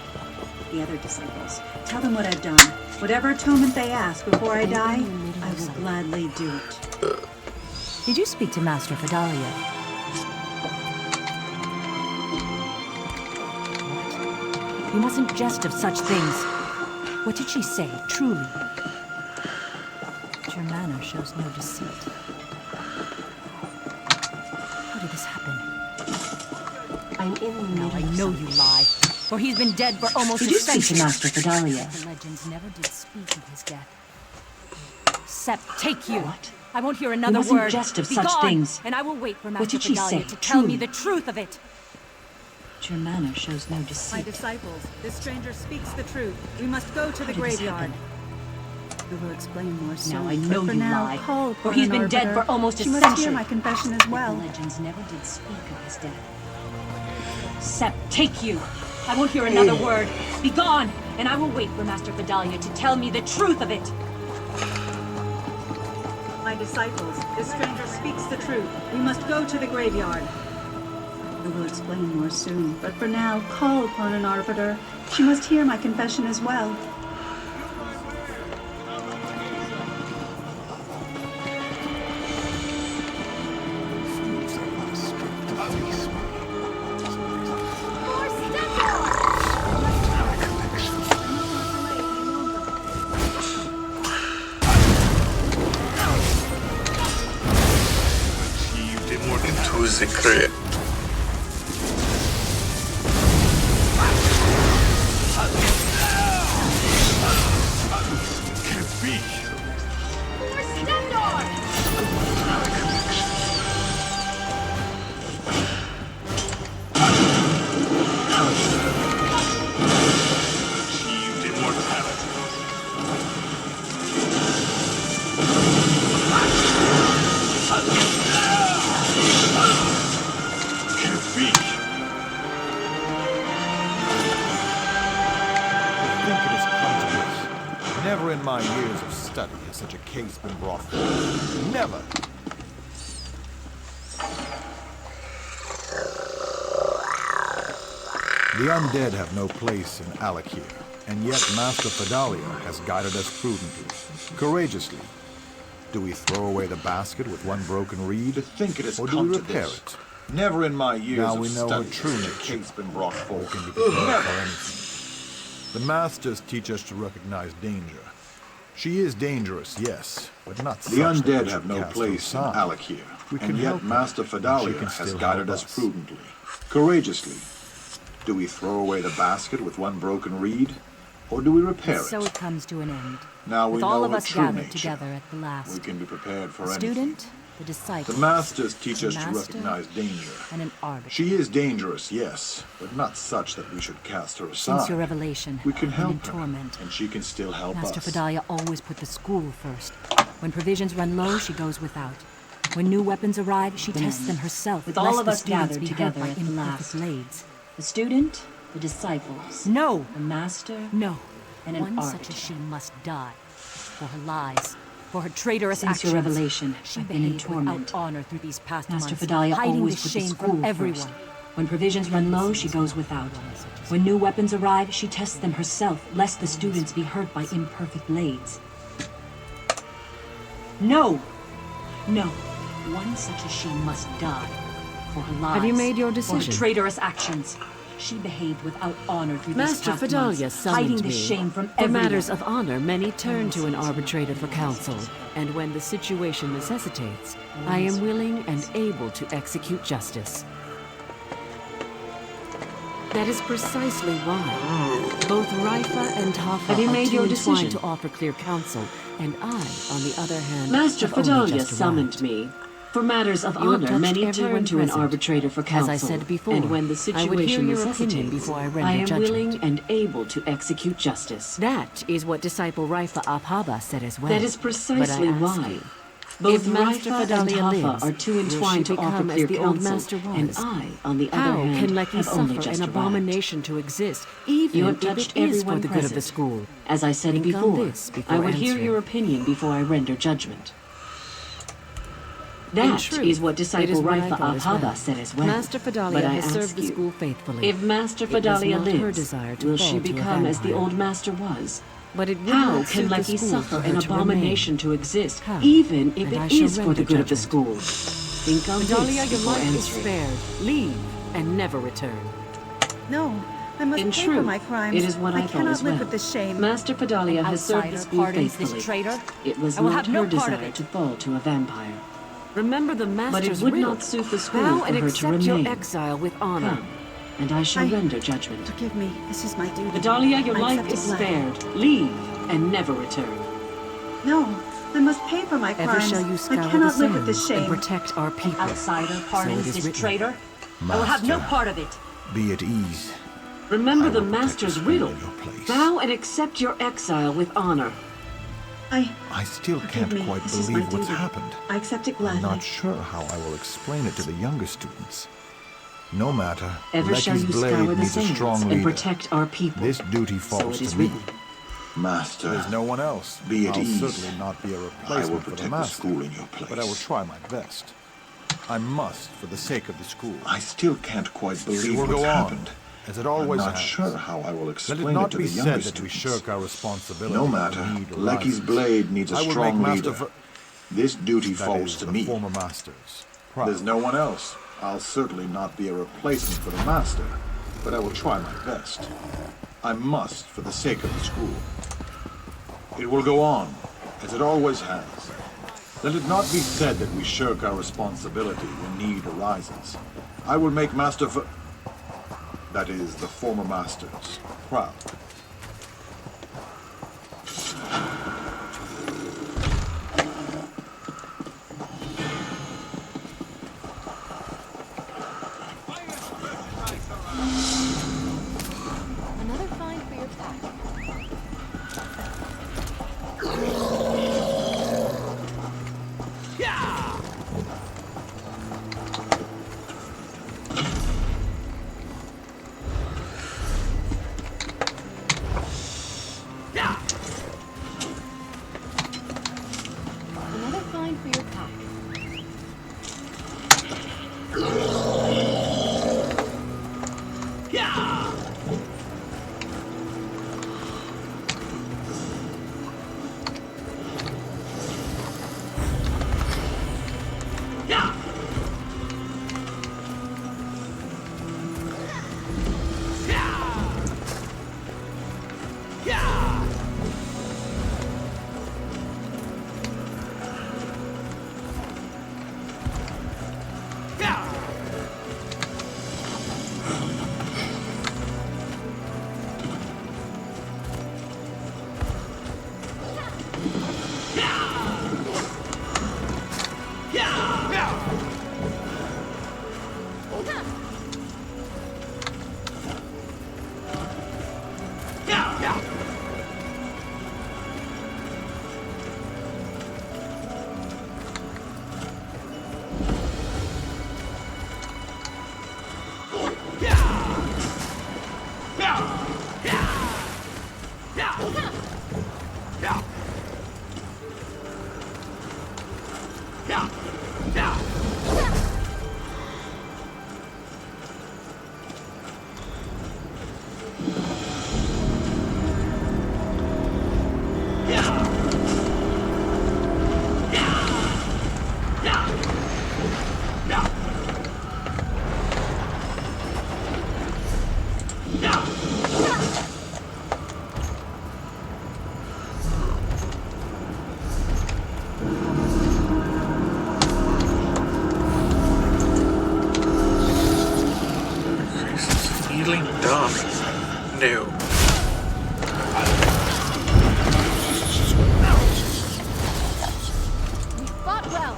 The other disciples. Tell them what I've done. Whatever atonement they ask before I die, I will gladly do it. Did you speak to Master Vidalia? What? You mustn't jest of such things. What did she say, truly? Your manner shows no deceit. How did this happen? I'm in the Now I know you lie. For he's been dead for almost a century. Did you speak to Master Vidalia? The legends never did speak of his death. Sep, take you! What? I won't hear another wasn't word. Just of Be such gone, things. And I will wait for What Master did she Vidalia say? to tell me Truly. the truth of it. Your manner shows no My deceit. disciples, this stranger speaks the truth. We must go to the graveyard. We will explain more soon. Now I know but for you now, lie. call For upon he's an been dead arbiter. for almost a She must century. hear my confession as well. The legends never did speak of his death. Sep, take you! I won't hear another word. Be gone, and I will wait for Master Vidalia to tell me the truth of it. My disciples, this stranger speaks the truth. We must go to the graveyard. We will explain more soon, but for now, call upon an arbiter. She must hear my confession as well. Into secret. Can't be. Achieved immortality. Can't be. I think it has come to this. Never in my years of study has such a case been brought forward. Never. The undead have no place in Alakir, and yet Master Vidalia has guided us prudently, courageously. Do we throw away the basket with one broken reed, or do we repair it? Never in my years now we know her true nature. Case been brought forward. Can be prepared for anything. The masters teach us to recognize danger. She is dangerous, yes, but not such. The undead have no place in Alakir, and yet Master She Vidalia can has still guided help us us. prudently, courageously. Do we throw away the basket with one broken reed, or do we repair So it? it comes to an end. Now we With know all of her us true gathered nature. together at the last. We can be prepared for The anything. student, the disciple. The masters teach us to master, recognize danger. And an arbiter. She is dangerous, yes, but not such that we should cast her aside. Since your revelation, we can and help in her, torment, and she can still help Master us. Fidalia always put the school first. When provisions run low, she goes without. When new weapons arrive, she tests them herself. With all lest of the us students gathered be together hurt by at the imperfect last. blades. The student, the disciples. No! The master. No. And an One arbiter. such as she must die. For her lies. For her traitorous Since actions. your revelation, she I've been in behaved torment. without honor through these past Master months, Fidalia hiding always the put the shame school from everyone. first. When provisions run low, she goes without. When new weapons arrive, she tests them herself, lest the students be hurt by imperfect blades. No! No. One such as she must die. For her lies. Have you made your For decision? her traitorous actions. She behaved without honor through Master these past Fidalia months, summoned hiding the me. shame from For everyone. matters of honor, many turn to an arbitrator for counsel, and when the situation necessitates, I am willing and able to execute justice. That is precisely why both Raifa and Tafa Have you are made too your entwined decision? to offer clear counsel, and I, on the other hand, Master have only Fidalia just summoned arrived. me. For matters of You have honor, touched many everyone turn to an present. arbitrator for counsel. As I said before, and when the I would hear situation your opinion necessitates, before I render I am judgment. willing and able to execute justice. That is what disciple Raifa Abhaba said as well. That is precisely But I ask why. you, Both if Master Raifa and Fidalia Tafa lives, are too will entwined she to offer become as clear the old counsel, master was? and I, on the other How hand, can Lecky have only suffer just an arrived. abomination to exist, even You have if touched it is for everyone the good of the present. school? As I said Think on before, this before I would hear answering. your opinion before I render judgment. In That truth, is what it disciple is what I Raifa thought as well. Abhaba said as well. Master Fidalia But I has served ask the you, school faithfully. If Master It was Fidalia not her lives, desire to will fall she to a become as the vampire. old master was? But it would How not can suit the Lecky school suffer for her an to remain. abomination to exist, How? even if And I it shall is for the render good of the judgment. school? Think on Fidalia, this your before life is answering. spared. Leave and never return. No, I must In pay for truth, my crimes. it is what I thought cannot as live well. with this shame. Master Fidalia An has served the outsider school pardons faithfully. this traitor? It was I will not have no her part of desire it. to fall to a vampire. Remember the But master's it would riddle. not suit the school Bow for and her to accept your remain. exile with honor. Come, and I shall render judgment. Forgive me. This is my duty. Fidalia, your I life accept is it gladly. spared. Leave and never return. No, I must pay for my Ever crimes. shall you I scour cannot the live with this sands and shame. protect our people. Outsider pardons So it is this written. traitor? I will have no Master. part of it. Be at ease. Remember I the will protect master's the school riddle. in your place. Bow and accept your exile with honor. I still can't me. quite This is believe my what's duty. happened. I accept it I'm gladly. not sure how I will explain it to the younger students. No matter, Ever shall Lecky's you blade scour the needs a sands strong and leader. protect our people. This duty So falls it is to me. written. Master, there's no one else. Be at I'll ease. certainly not be a I will replacement for protect the the master, school in your place. but I will try my best. I must, for the sake of the school. I still can't quite It believe will what's go on, happened. as it always I'm not has. sure how I will Let explain it it not to be the younger said that we students. shirk our responsibility. No when matter, need Lecky's arises. blade needs a I will strong make Master leader. This duty That falls is, to the me. former masters. Proud. There's no one else. I'll certainly not be a replacement for the master, but I will try my best. I must, for the sake of the school. It will go on, as it always has. Let it not be said that we shirk our responsibility when need arises. I will make that is, the former masters, proud. Another find for your pack. Feeling dumb? No. We fought well.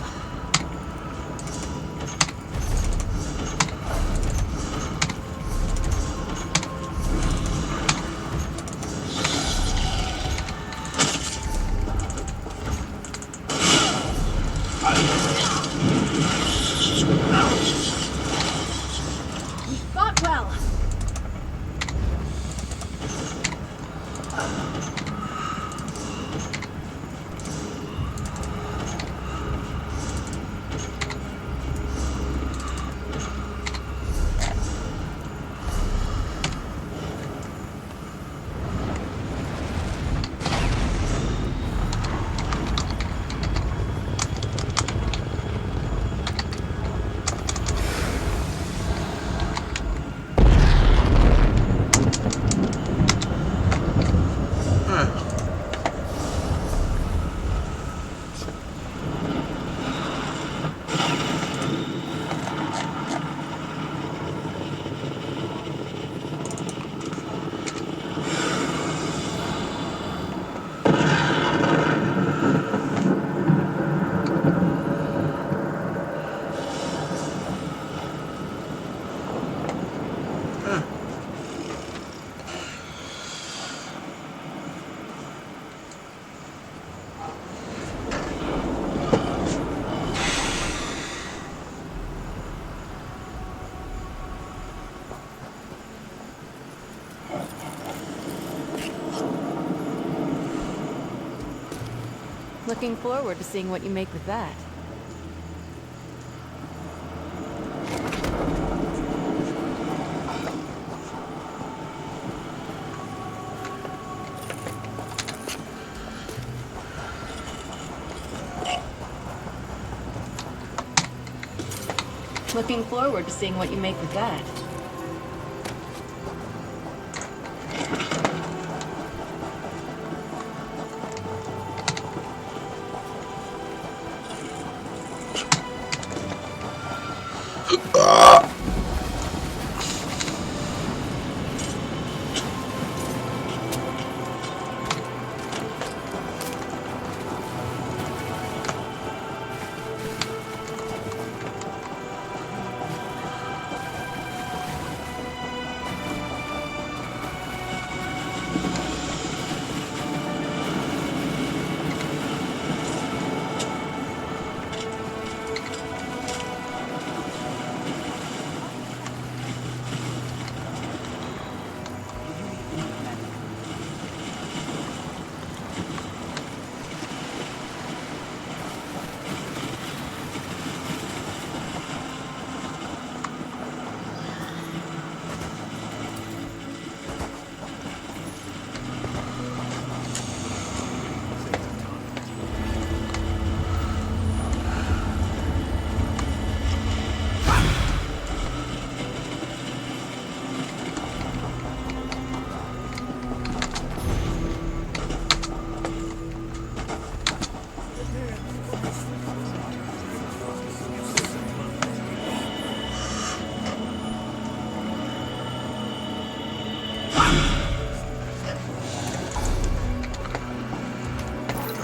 We fought well. Looking forward to seeing what you make with that. Looking forward to seeing what you make with that.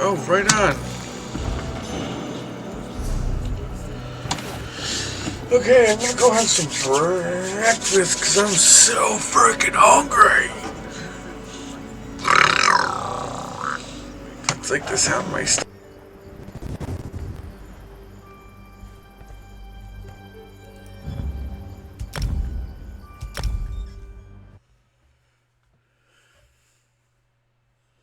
Oh, right on. Okay, I'm gonna go have some breakfast because I'm so freaking hungry. It's like the sound my